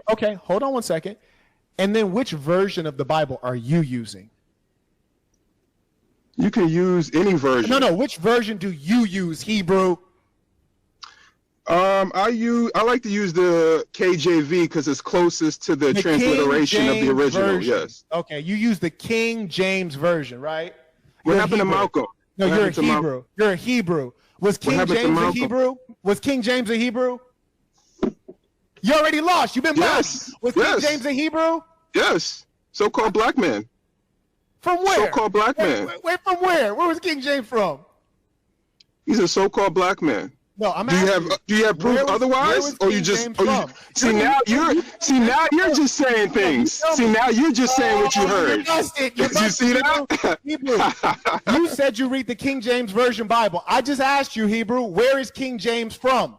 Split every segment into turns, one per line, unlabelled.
Okay, hold on one second. And then which version of the Bible are you using?
You can use any version.
No. Which version do you use, Hebrew?
I like to use the KJV because it's closest to the transliteration of the original.
Version.
Yes.
Okay, you use the King James version, right?
What happened to Malcolm?
No, you're a Hebrew. You're a Hebrew. Was King James a Hebrew? Was King James a Hebrew? You already lost. You've been
yes.
Was King James a Hebrew?
Yes. So-called black man.
From where?
So-called black man.
Wait, from where? Where was King James from?
He's a so-called black man.
No, I'm
asking. Do you have proof otherwise, or you just? Now you're just saying things. See, now you're just saying what you heard. You see that?
Hebrew. You said you read the King James Version Bible. I just asked you, Hebrew, where is King James from?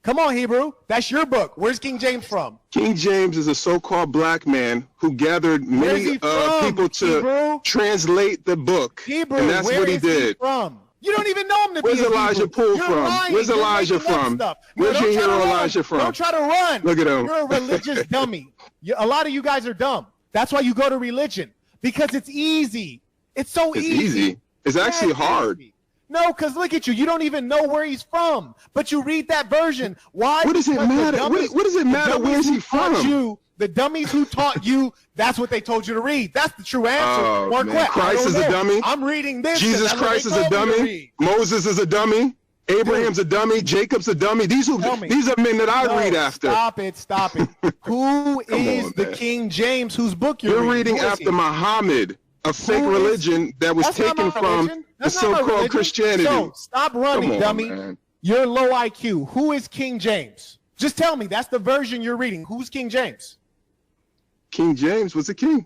Come on, Hebrew. That's your book. Where's King James from?
King James is a so-called black man who gathered many people to translate the book.
Hebrew,
and that's what he did.
From? You don't even know him to
Where's
be
Elijah pulled from?
lying.
Where's Elijah from? Where's your hero Elijah from?
Don't try to run.
Look at him.
You're a religious dummy. A lot of you guys are dumb. That's why you go to religion. Because it's easy. It's so easy.
It's actually hard.
Easy. No, because look at you. You don't even know where he's from. But you read that version. Why?
What does it matter? What does it matter where is he from?
The dummies who taught you, that's what they told you to read. That's the true answer.
Marquett, Christ is a dummy.
I'm reading this.
Jesus Christ is a dummy. Moses is a dummy. Abraham's a dummy. Jacob's a dummy. These are men that I read after.
Stop it. Who is the King James whose book you're
reading after Muhammad, a fake religion that was taken from the so-called Christianity.
So stop running, dummy. Man. You're low IQ. Who is King James? Just tell me. That's the version you're reading. Who's King James?
King James was a king.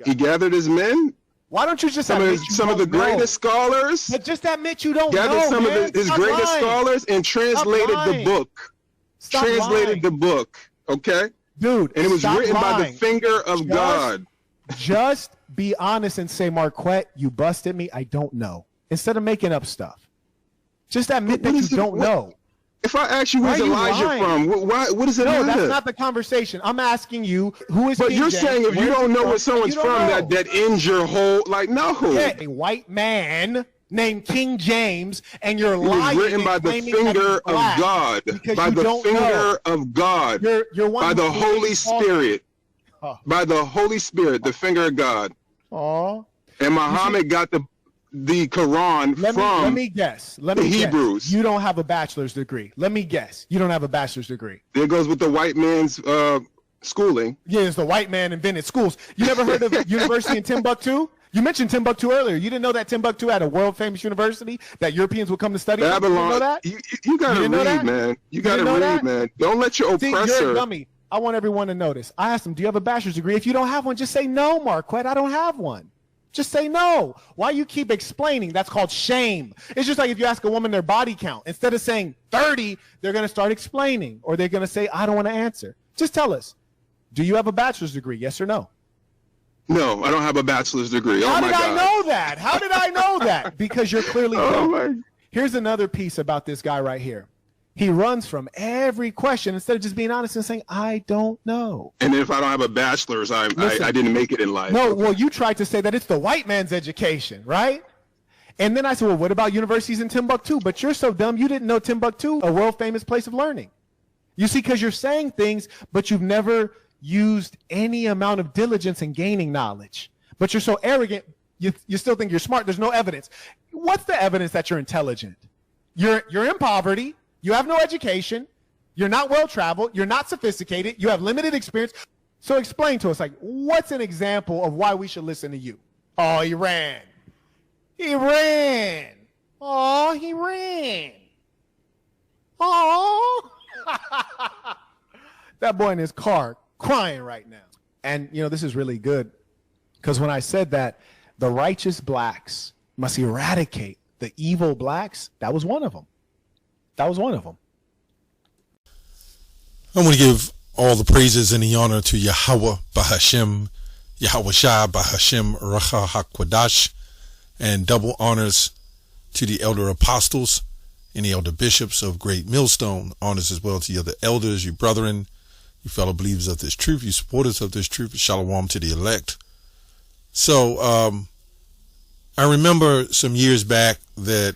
He gathered his men.
Why don't you just
some of the greatest scholars?
But just admit you don't
gathered
know.
Some of his greatest scholars and translated the book. Translated the book. Okay,
dude.
And it was written by the finger of God.
Just be honest and say, Marquette, you busted me. I don't know. Instead of making up stuff, just admit that you don't know.
If I ask you where's Elijah from, what does it matter?
No, that's not the conversation. I'm asking you who is.
But you're saying if you don't know where someone's from, that ends your whole no.
Yeah, a white man named King James, and you're lying.
It was written by the finger of God. By the finger of God. By the Holy Spirit. By the Holy Spirit, the finger of God.
Oh.
And Muhammad got the Quran from
let me guess.
The Hebrews.
You don't have a bachelor's degree. Let me guess. You don't have a bachelor's degree.
There goes with the white man's schooling.
Yeah, it's the white man invented schools. You never heard of university in Timbuktu? You mentioned Timbuktu earlier. You didn't know that Timbuktu had a world-famous university that Europeans would come to study?
Babylon.
You know that?
You got to read, man. You got to read, man. Don't let your oppressor...
You're a dummy. I want everyone to notice. I asked them, do you have a bachelor's degree? If you don't have one, just say no, Marquette. I don't have one. Just say no. Why you keep explaining? That's called shame. It's just like if you ask a woman their body count. Instead of saying 30, they're going to start explaining. Or they're going to say, I don't want to answer. Just tell us, do you have a bachelor's degree? Yes or no?
No, I don't have a bachelor's degree.
How did I know that? How did I know that? Because you're clearly dumb. Here's another piece about this guy right here. He runs from every question instead of just being honest and saying, I don't know.
And if I don't have a bachelor's, I didn't make it in life.
No, well, you tried to say that it's the white man's education, right? And then I said, well, what about universities in Timbuktu? But you're so dumb, you didn't know Timbuktu, a world-famous place of learning. You see, because you're saying things, but you've never used any amount of diligence in gaining knowledge. But you're so arrogant, you still think you're smart. There's no evidence. What's the evidence that you're intelligent? You're in poverty. You have no education. You're not well-traveled. You're not sophisticated. You have limited experience. So explain to us, like, what's an example of why we should listen to you? Oh, he ran. He ran. Oh, he ran. Oh. That boy in his car crying right now. And, you know, this is really good because when I said that the righteous blacks must eradicate the evil blacks, that was one of them. That was one of them.
I want to give all the praises and the honor to Yahweh Bahashem, Yahweh Shai Bahashem Racha HaKwadash, and double honors to the elder apostles any elder bishops of Great Millstone. Honors as well to your other elders, you brethren, you fellow believers of this truth, you supporters of this truth. Shalom to the elect. So I remember some years back that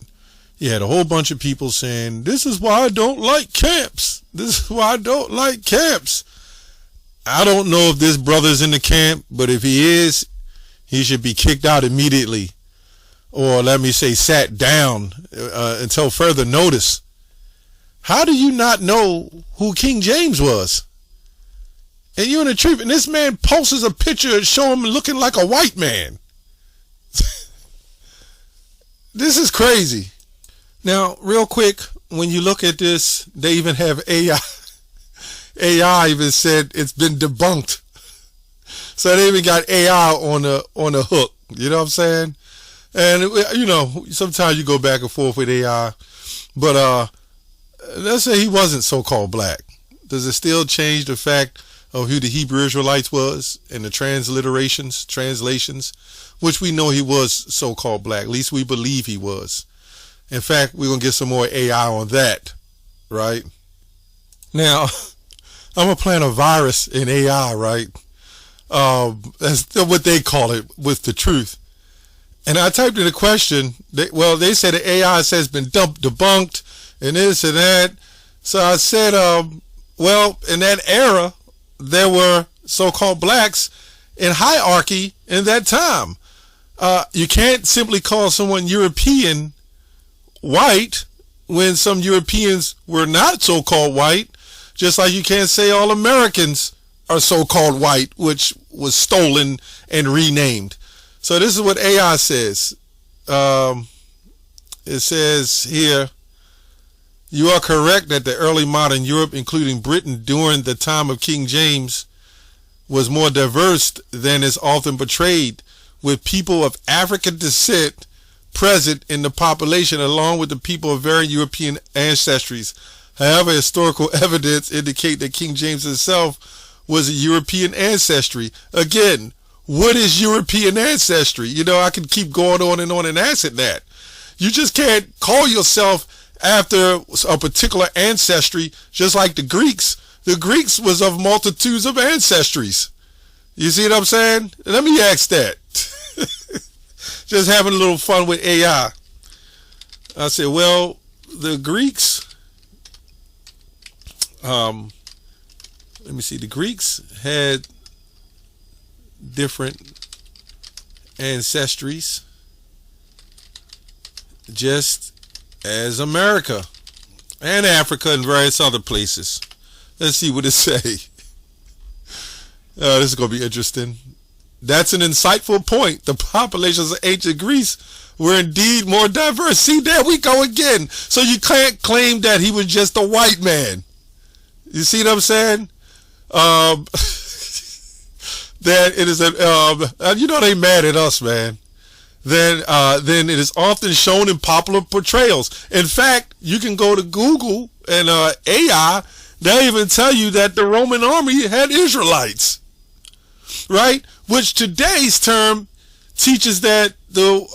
you had a whole bunch of people saying, this is why I don't like camps. This is why I don't like camps. I don't know if this brother's in the camp, but if he is, he should be kicked out immediately. Or let me say sat down until further notice. How do you not know who King James was? And you're in the truth, and this man posts a picture showing him looking like a white man. This is crazy. Now, real quick, when you look at this, they even have AI. AI even said it's been debunked. So they even got AI on the hook. You know what I'm saying? And, you know, sometimes you go back and forth with AI. But let's say he wasn't so-called black. Does it still change the fact of who the Hebrew Israelites was and the translations, which we know he was so-called black. At least we believe he was. In fact, we're going to get some more AI on that, right? Now, I'm going to plant a virus in AI, right? That's what they call it, with the truth. And I typed in a question. They said the AI says been debunked and this and that. So I said, well, in that era, there were so-called blacks in hierarchy in that time. You can't simply call someone European white when some Europeans were not so-called white, just like you can't say all Americans are so-called white, which was stolen and renamed. So this is what AI says. It says here, you are correct that the early modern Europe, including Britain during the time of King James, was more diverse than is often portrayed, with people of African descent present in the population along with the people of varying European ancestries. However, historical evidence indicate that King James himself was a European ancestry. Again, what is European ancestry? You know, I can keep going on and answer that. You just can't call yourself after a particular ancestry, just like the Greeks. The Greeks was of multitudes of ancestries. You see what I'm saying? Let me ask that. Just having a little fun with AI. I said, well, the Greeks, let me see, the Greeks had different ancestries, just as America and Africa and various other places. Let's see what it say. This is going to be interesting. That's an insightful point. The populations of ancient Greece were indeed more diverse. See, there we go again. So you can't claim that he was just a white man. You see what I'm saying? That it is you know, they mad at us, man. Then it is often shown in popular portrayals. In fact, you can go to Google and AI. They'll even tell you that the Roman army had Israelites, right? Which today's term teaches that the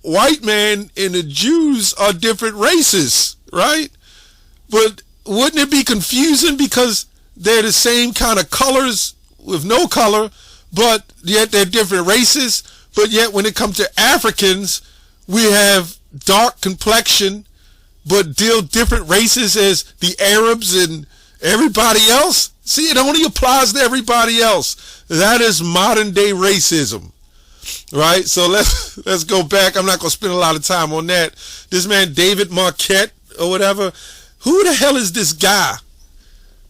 white man and the Jews are different races, right? But wouldn't it be confusing because they're the same kind of colors with no color, but yet they're different races? But yet when it comes to Africans, we have dark complexion, but deal different races as the Arabs and everybody else. See, it only applies to everybody else. That is modern day racism, right? So let's go back. I'm not going to spend a lot of time on that. This man, David Marquett or whatever, who the hell is this guy?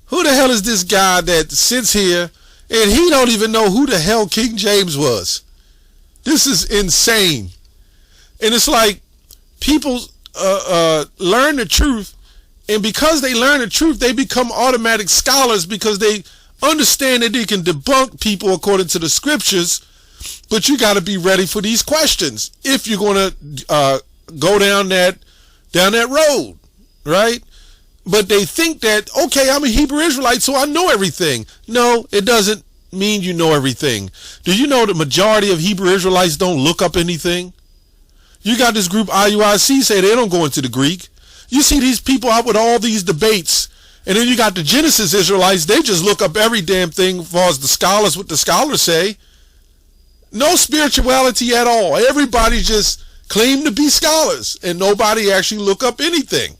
Who the hell is this guy that sits here and he don't even know who the hell King James was? This is insane. And it's like people learn the truth, and because they learn the truth, they become automatic scholars because they understand that they can debunk people according to the scriptures. But you got to be ready for these questions if you're going to go down that road, right? But they think that, okay, I'm a Hebrew Israelite, so I know everything. No, it doesn't mean you know everything. Do you know the majority of Hebrew Israelites don't look up anything? You got this group IUIC say they don't go into the Greek. You see these people out with all these debates, and then you got the Genesis Israelites. They just look up every damn thing as far as the scholars, what the scholars say. No spirituality at all. Everybody just claim to be scholars, and nobody actually look up anything.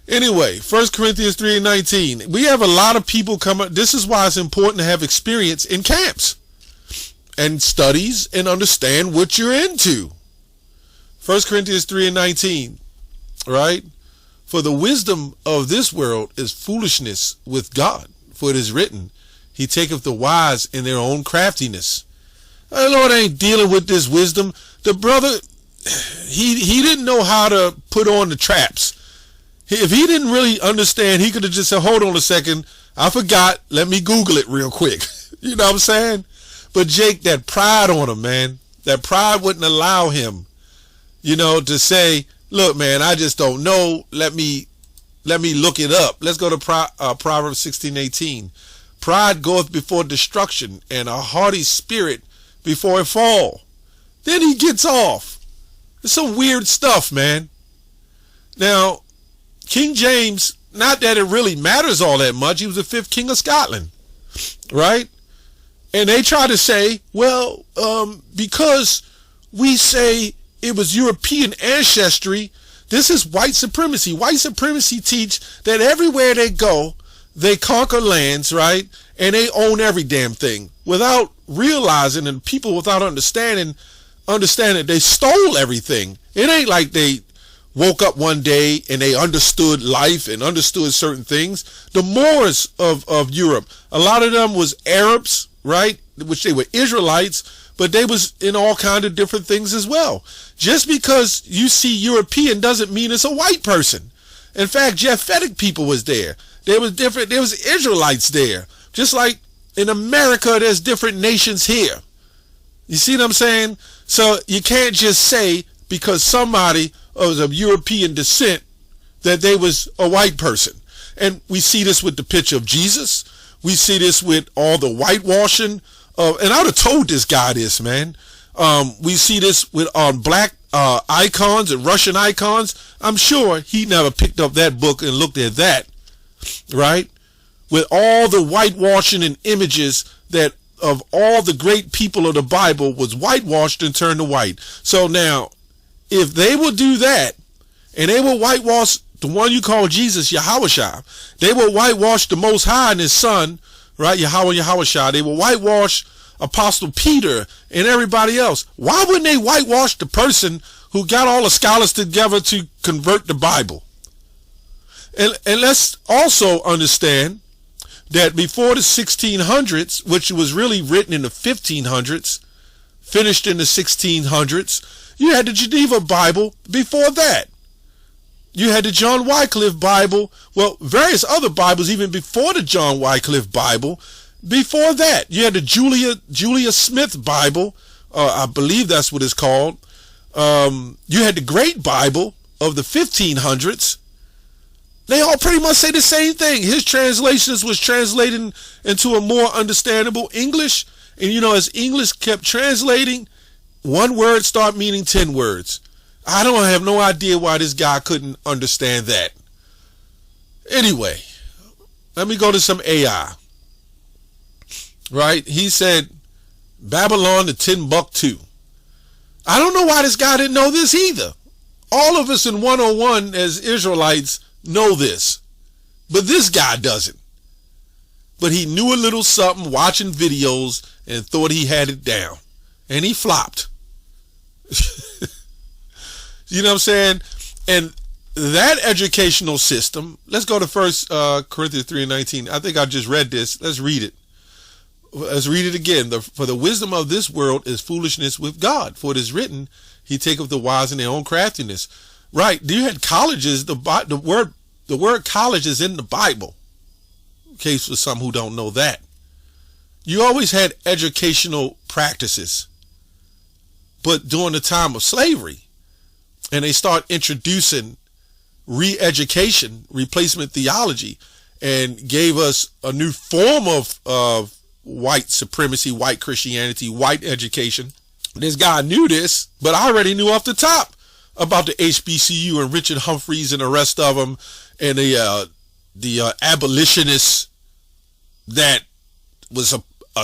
Anyway, 1 Corinthians 3:19. We have a lot of people come up. This is why it's important to have experience in camps and studies and understand what you're into. 1 Corinthians 3:19, right? For the wisdom of this world is foolishness with God. For it is written, he taketh the wise in their own craftiness. The Lord ain't dealing with this wisdom. The brother, he didn't know how to put on the traps. If he didn't really understand, he could have just said, hold on a second, I forgot, let me Google it real quick. You know what I'm saying? But Jake, that pride on him, man, that pride wouldn't allow him, to say, look, man, I just don't know. Let me look it up. Let's go to Proverbs 16:18. Pride goeth before destruction, and a haughty spirit before a fall. Then he gets off. It's some weird stuff, man. Now, King James, not that it really matters all that much. He was the 5th king of Scotland, right? And they try to say, well, because we say it was European ancestry, this is white supremacy. White supremacy teach that everywhere they go, they conquer lands, right? And they own every damn thing without realizing, and people without understanding they stole everything. It ain't like they woke up one day and they understood life and understood certain things. The Moors of Europe, a lot of them was Arabs, right? Which they were Israelites, but they was in all kind of different things as well. Just because you see European doesn't mean it's a white person. In fact, Japhetic people was there. There was Israelites there. Just like in America, there's different nations here. You see what I'm saying? So you can't just say because somebody was of European descent that they was a white person. And we see this with the picture of Jesus. We see this with all the whitewashing and I would have told this guy this, man. We see this with black icons and Russian icons. I'm sure he never picked up that book and looked at that, right? With all the whitewashing and images that of all the great people of the Bible was whitewashed and turned to white. So now, if they will do that, and they will whitewash the one you call Jesus, Yahushua, they will whitewash the Most High and his son, right, Yahushua, they will whitewash Apostle Peter and everybody else. Why wouldn't they whitewash the person who got all the scholars together to convert the Bible? And let's also understand that before the 1600s, which was really written in the 1500s, finished in the 1600s, you had the Geneva Bible before that. You had the John Wycliffe Bible, well, various other Bibles even before the John Wycliffe Bible. Before that, you had the Julia Smith Bible, I believe that's what it's called. You had the Great Bible of the 1500s. They all pretty much say the same thing. His translations was translated into a more understandable English. And as English kept translating, one word start meaning 10 words. I don't have no idea why this guy couldn't understand that. Anyway, let me go to some AI. Right? He said, Babylon to Timbuktu. I don't know why this guy didn't know this either. All of us in 101 as Israelites know this, but this guy doesn't. But he knew a little something watching videos and thought he had it down, and he flopped. You know what I'm saying? And that educational system, let's go to 1 Corinthians 3:19. I think I just read this. Let's read it. Let's read it again. For the wisdom of this world is foolishness with God. For it is written, he taketh the wise in their own craftiness. Right. You had colleges. The word college is in the Bible. In case for some who don't know that. You always had educational practices. But during the time of slavery, and they start introducing re-education, replacement theology, and gave us a new form of white supremacy, white Christianity, white education. This guy knew this, but I already knew off the top. about the HBCU and Richard Humphreys and the rest of them, and the abolitionists that was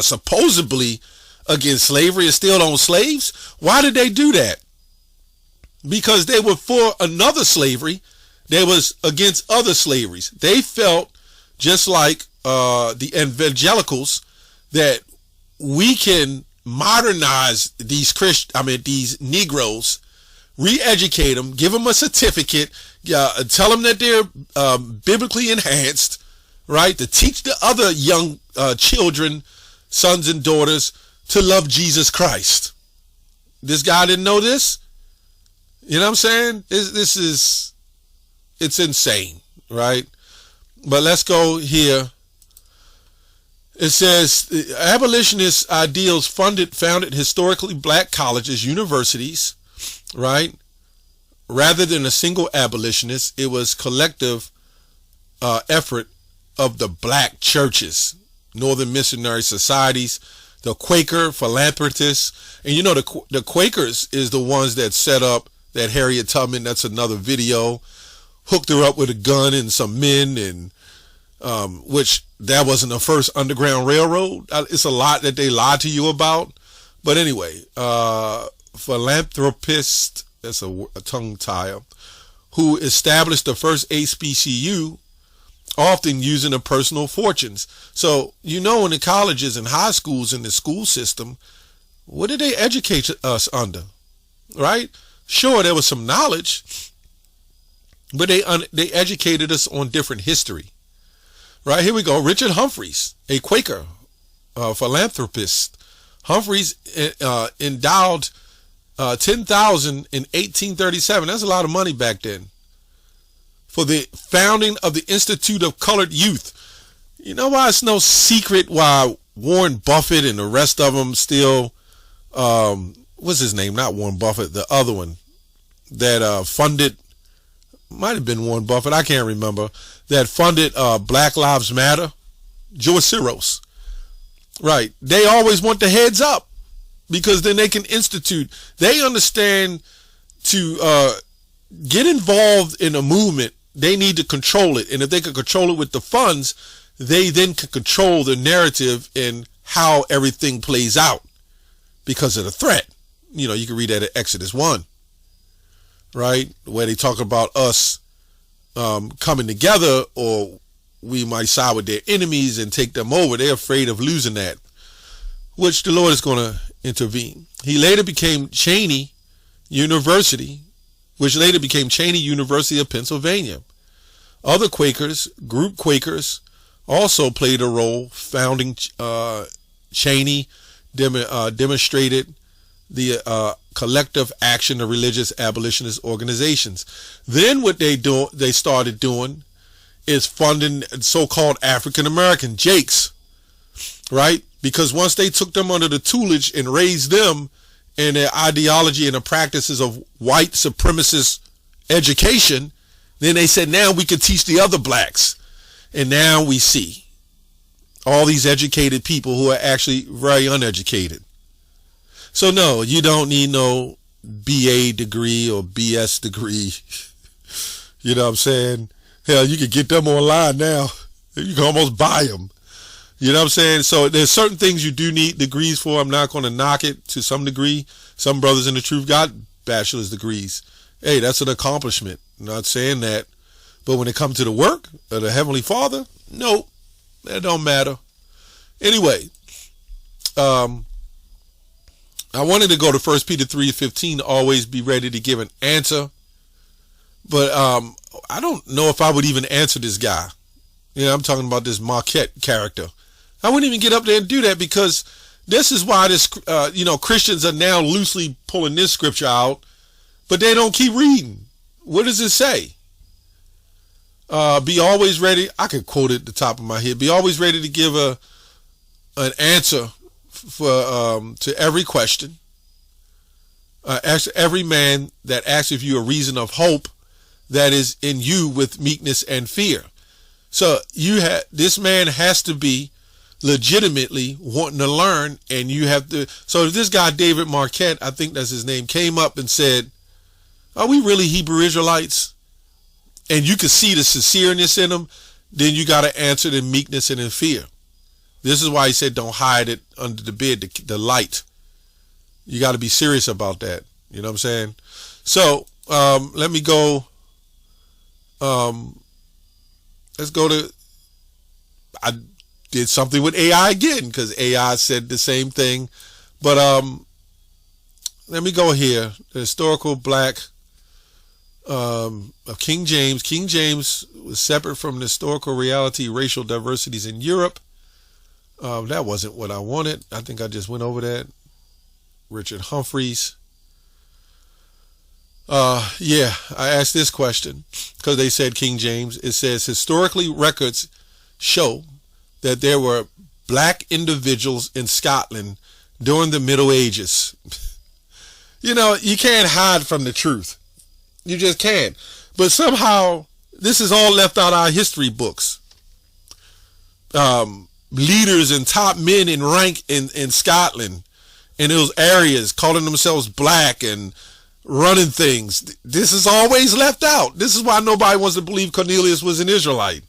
supposedly against slavery and still own slaves. Why did they do that? Because they were for another slavery. They was against other slaveries. They felt just like the evangelicals that we can modernize these these Negroes, re-educate them, give them a certificate, tell them that they're biblically enhanced, right? To teach the other young children, sons and daughters, to love Jesus Christ. This guy didn't know this. You know what I'm saying? It's insane, right? But let's go here. It says abolitionist ideals founded historically black colleges, universities, right? Rather than a single abolitionist, it was collective effort of the black churches, Northern Missionary Societies, the Quaker philanthropists. And you know, the Quakers is the ones that set up that Harriet Tubman, that's another video, hooked her up with a gun and some men, and which that wasn't the first Underground Railroad. It's a lot that they lied to you about. But anyway, philanthropist, that's a tongue tire, who established the first HBCU, often using their personal fortunes. So, you know, in the colleges and high schools, in the school system, what did they educate us under? Right? Sure, there was some knowledge, but they educated us on different history. Right, here we go. Richard Humphreys, a Quaker philanthropist. Humphreys endowed 10,000 in 1837. That's a lot of money back then. For the founding of the Institute of Colored Youth. You know why it's no secret why Warren Buffett and the rest of them still, what's his name? Not Warren Buffett, the other one that funded, might have been Warren Buffett, I can't remember, that funded Black Lives Matter, George Soros. Right. They always want the heads up because then they can institute. They understand to get involved in a movement, they need to control it. And if they can control it with the funds, they then can control the narrative and how everything plays out because of the threat. You know, you can read that at Exodus 1, right? Where they talk about us coming together, or we might side with their enemies and take them over. They're afraid of losing that, which the Lord is going to intervene. He later became Cheney University, which later became Cheney University of Pennsylvania. Other Quakers, group Quakers, also played a role founding Cheney, demonstrated the collective action of religious abolitionist organizations. Then what they started doing is funding so-called African American Jakes, right? Because once they took them under the tutelage and raised them in their ideology and the practices of white supremacist education, then they said, now we can teach the other blacks. And now we see all these educated people who are actually very uneducated. So no, you don't need no BA degree or BS degree. You know what I'm saying? Hell, you can get them online now. You can almost buy them. You know what I'm saying? So there's certain things you do need degrees for. I'm not going to knock it to some degree. Some brothers in the truth got bachelor's degrees. Hey, that's an accomplishment. I'm not saying that. But when it comes to the work of the Heavenly Father, no, that don't matter. Anyway, I wanted to go to 1 Peter 3:15, always be ready to give an answer. But I don't know if I would even answer this guy. You know, I'm talking about this Marquett character. I wouldn't even get up there and do that, because this is why this, Christians are now loosely pulling this scripture out, but they don't keep reading. What does it say? Be always ready. I could quote it at the top of my head. Be always ready to give an answer to every question. Ask every man that asks of you a reason of hope that is in you with meekness and fear. So this man has to be legitimately wanting to learn, and you have to. So this guy David Marquett, I think that's his name, came up and said, Are we really Hebrew Israelites? And you can see the sincereness in them. Then you got to answer it in meekness and in fear. This is why he said don't hide it under the bed, the light. You got to be serious about that. You know what I'm saying? So let me go. Let's go to. I did something with AI again because AI said the same thing. But let me go here. The historical black of King James. King James was separate from the historical reality, racial diversities in Europe. That wasn't what I wanted. I think I just went over that. Richard Humphreys. Yeah, I asked this question because they said King James. It says historically records show that there were black individuals in Scotland during the Middle Ages. You know, you can't hide from the truth. You just can't. But somehow this is all left out of our history books. Leaders and top men in rank in Scotland in those areas calling themselves black and running things. This is always left out. This is why nobody wants to believe Cornelius was an Israelite.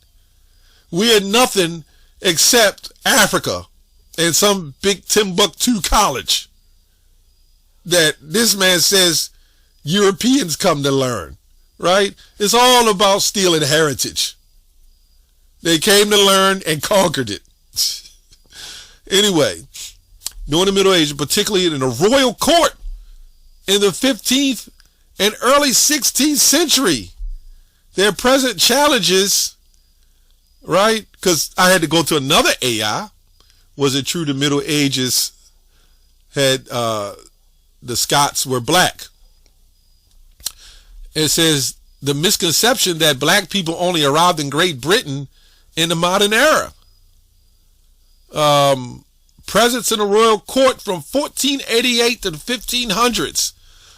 We are nothing except Africa and some big Timbuktu college that this man says Europeans come to learn, right? It's all about stealing heritage. They came to learn and conquered it. Anyway, during the Middle Ages, particularly in the royal court in the 15th and early 16th century, their present challenges, right? Because I had to go to another AI. Was it true the Middle Ages had the Scots were black? It says the misconception that black people only arrived in Great Britain in the modern era. Presence in the royal court from 1488 to the 1500s.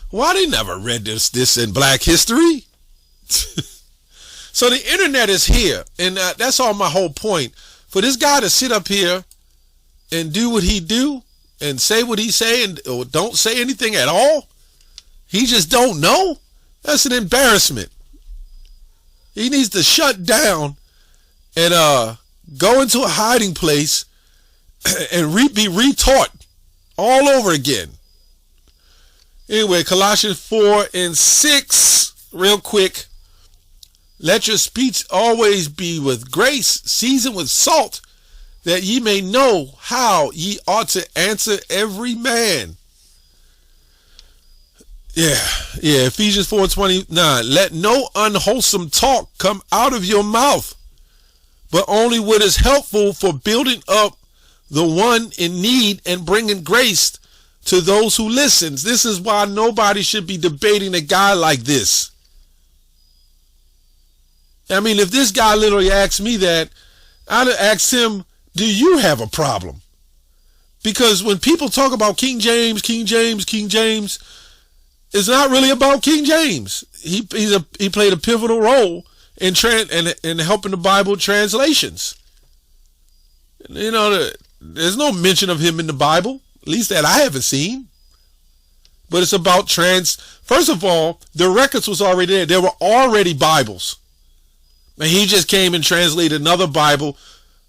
Why they never read this in black history? So the internet is here, and that's all my whole point. For this guy to sit up here and do what he do and say what he say and or don't say anything at all, he just don't know. That's an embarrassment. He needs to shut down and go into a hiding place and be retaught all over again. Anyway, Colossians 4:6, real quick. Let your speech always be with grace, seasoned with salt, that ye may know how ye ought to answer every man. Yeah, Ephesians 4:29. Let no unwholesome talk come out of your mouth, but only what is helpful for building up the one in need and bringing grace to those who listens. This is why nobody should be debating a guy like this. I mean, if this guy literally asked me that, I'd have asked him, do you have a problem? Because when people talk about King James, it's not really about King James. He played a pivotal role in helping the Bible translations. You know, there's no mention of him in the Bible, at least that I haven't seen. But it's about first of all, the records was already there. There were already Bibles. And he just came and translated another Bible.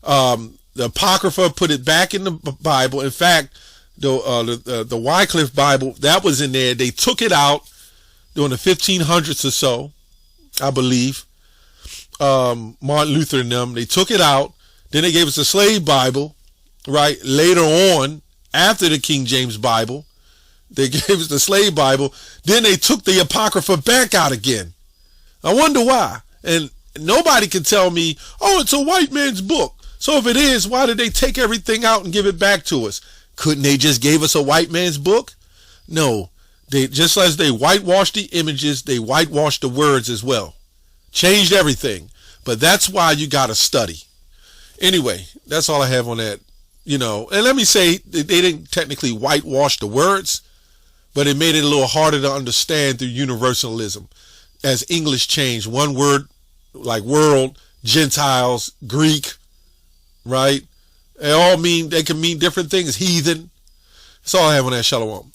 The Apocrypha put it back in the Bible. In fact, the Wycliffe Bible, that was in there. They took it out during the 1500s or so, I believe. Martin Luther and them, they took it out. Then they gave us the slave Bible, right? Later on, after the King James Bible, they gave us the slave Bible. Then they took the Apocrypha back out again. I wonder why. And nobody can tell me, oh, it's a white man's book. So if it is, why did they take everything out and give it back to us? Couldn't they just give us a white man's book? No. They, just as they whitewashed the images, they whitewashed the words as well. Changed everything. But that's why you got to study. Anyway, that's all I have on that. You know, and let me say, they didn't technically whitewash the words, but it made it a little harder to understand through universalism. As English changed, one word like world, Gentiles, Greek, right? They can mean different things. Heathen. That's all I have on that. Shalom.